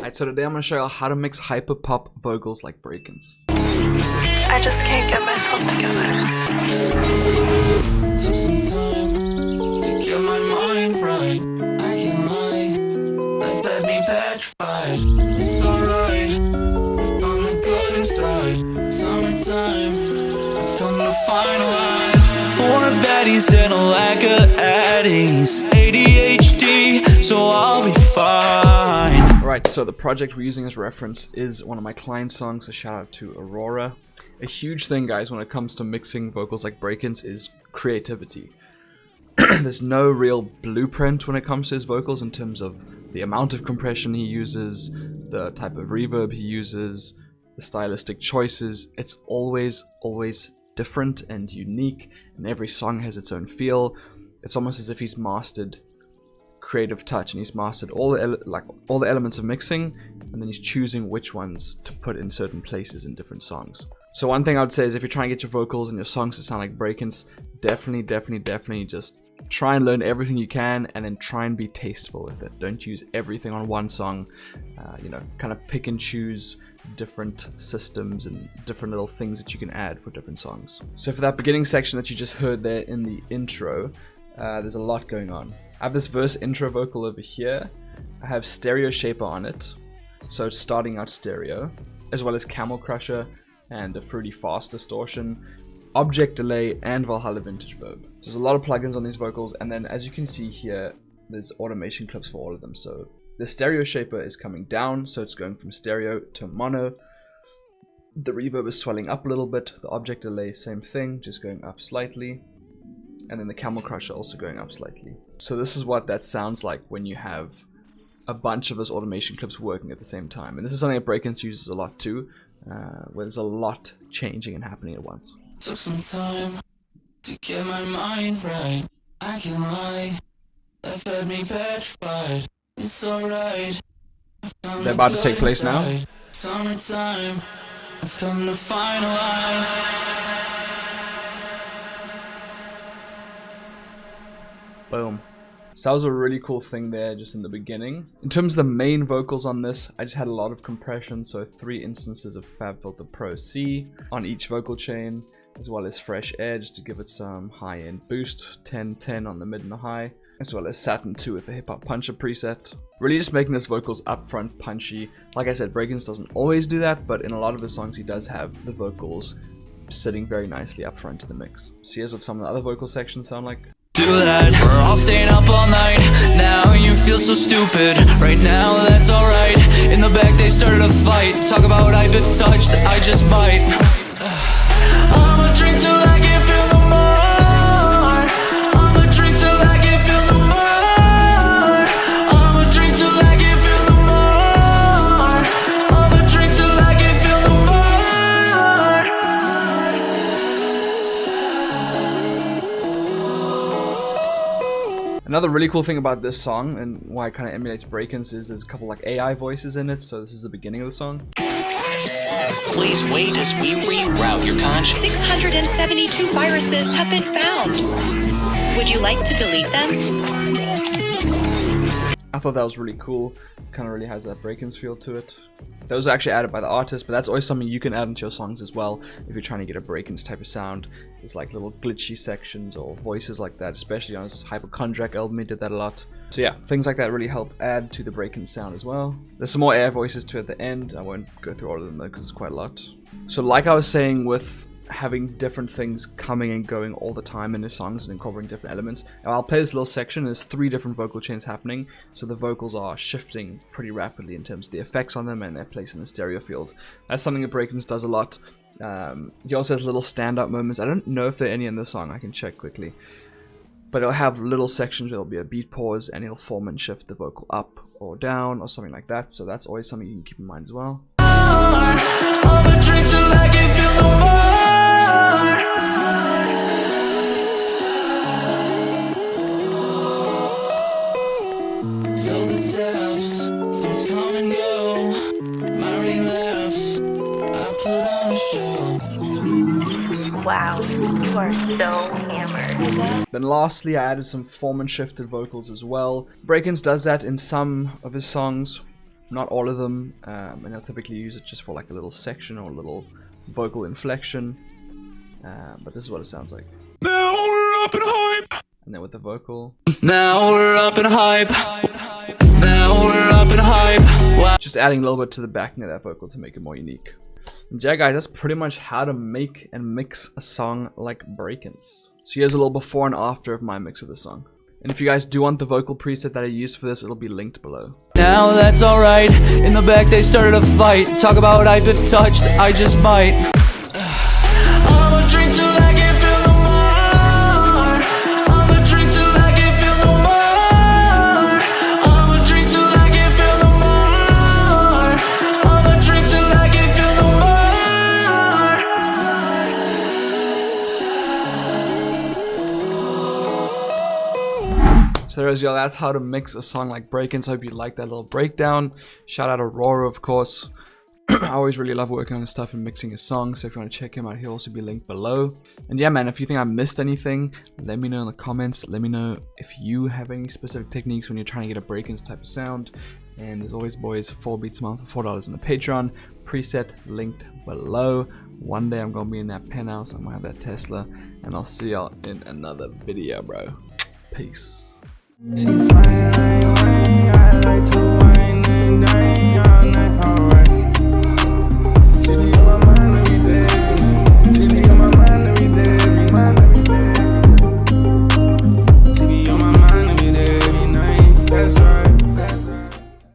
Alright, so today I'm going to show you how to mix hyperpop vocals like Brakence. I just can't get myself together. Took some time to get my mind right. I can't lie, life had me petrified. It's alright, I found the good inside. Summertime, I've come to finalize. 4 baddies and a lack of addies. ADHD, so I'll be fine. Alright, so the project we're using as reference is one of my client songs, a shout out to Aurora. A huge thing, guys, when it comes to mixing vocals like Brakence is creativity. There's no real blueprint when it comes to his vocals in terms of the amount of compression he uses, the type of reverb he uses, the stylistic choices. It's always different and unique, and every song has its own feel. It's almost as if he's mastered creative touch and he's mastered all the elements of mixing, and then he's choosing which ones to put in certain places in different songs. So one thing I would say is if you're trying to get your vocals and your songs to sound like Brakence, definitely just try and learn everything you can and then try and be tasteful with it. Don't use everything on one song. Kind of pick and choose different systems and different little things that you can add for different songs. So for that beginning section that you just heard there in the intro, there's a lot going on. I have this verse intro vocal over here. I have Stereo Shaper on it, so it's starting out stereo, as well as Camel Crusher and a Fruity Fast Distortion, Object Delay, and Valhalla Vintage Verb. So there's a lot of plugins on these vocals, and then as you can see here, there's automation clips for all of them. So the Stereo Shaper is coming down, so it's going from stereo to mono. The reverb is swelling up a little bit. The Object Delay, same thing, just going up slightly. And then the Camel Crusher also going up slightly. So this is what that sounds like when you have a bunch of those automation clips working at the same time. And this is something that Brakence uses a lot too, where there's a lot changing and happening at once. Took some time to get my mind right. I can't lie, life had me petrified. It's alright, They're about to take place now. Summertime, I've come to finalize. Boom. So that was a really cool thing there just in the beginning. In terms of the main vocals on this, I just had a lot of compression, so 3 instances of FabFilter Pro C on each vocal chain, as well as Fresh Air just to give it some high-end boost, 10-10 on the mid and the high, as well as Satin 2 with the Hip Hop Puncher preset. Really just making this vocals upfront, punchy. Like I said, Brakence doesn't always do that, but in a lot of his songs he does have the vocals sitting very nicely up front in the mix. So here's what some of the other vocal sections sound like. Do that, we're all staying up all night. Now you feel so stupid. Right now, that's alright. In the back, they started a fight. Talk about I've been touched, I just might. I'ma drink till I can feel no more. I'ma drink till I can feel no more. I'ma drink till I can feel no more. I'ma drink till I can feel no more. Another really cool thing about this song, and why it kind of emulates Brakence, is there's a couple like AI voices in it, so this is the beginning of the song. Please wait as we reroute your conscience. 672 viruses have been found. Would you like to delete them? I thought that was really cool. Kind of really has that Brakence feel to it. Those are actually added by the artist, but that's always something you can add into your songs as well if you're trying to get a Brakence type of sound. There's like little glitchy sections or voices like that, especially on his Hypochondriac album, he did that a lot. So yeah, things like that really help add to the Brakence sound as well. There's some more air voices to at the end. I won't go through all of them though, because it's quite a lot. So like I was saying with having different things coming and going all the time in his songs and incorporating different elements. Now I'll play this little section. There's 3 different vocal chains happening, so the vocals are shifting pretty rapidly in terms of the effects on them and their place in the stereo field. That's something that Brakence does a lot. He also has little stand-up moments. I don't know if there are any in this song. I can check quickly. But he'll have little sections where there'll be a beat pause and he'll form and shift the vocal up or down or something like that. So that's always something you can keep in mind as well. I'ma drink till I can feel no more. Fill the taps, things come and go. My relapse, I put on a show. Wow, you are so hammered. Then lastly, I added some form and shifted vocals as well. Brakence does that in some of his songs. not all of them, and I'll typically use it just for like a little section or a little vocal inflection, but this is what it sounds like. Now we're up in hype. And then with the vocal. Now we're up in hype. Now we're up in hype. Wow. Just adding a little bit to the backing of that vocal to make it more unique. And yeah guys, that's pretty much how to make and mix a song like Brakence. So here's a little before and after of my mix of the song. And if you guys do want the vocal preset that I use for this, it'll be linked below. Now that's alright. In the back they started a fight. Talk about I've been touched, I just might. I'ma drink till I can feel no more. I'ma drink till I can feel no more. I'ma drink till I can feel no more. I'ma drink till I can feel no more. So there's y'all, that's how to mix a song like Brakence. I hope you liked that little breakdown. Shout out Aurora, of course. I always really love working on his stuff and mixing his songs, so if you want to check him out, he'll also be linked below. And yeah man, if you think I missed anything, let me know in the comments. Let me know if you have any specific techniques when you're trying to get a Brakence type of sound. And as always boys, 4 beats a month for $4 in the Patreon. Preset linked below. One day I'm going to be in that penthouse, I'm going to have that Tesla. And I'll see y'all in another video, bro. Peace. She fine, I like to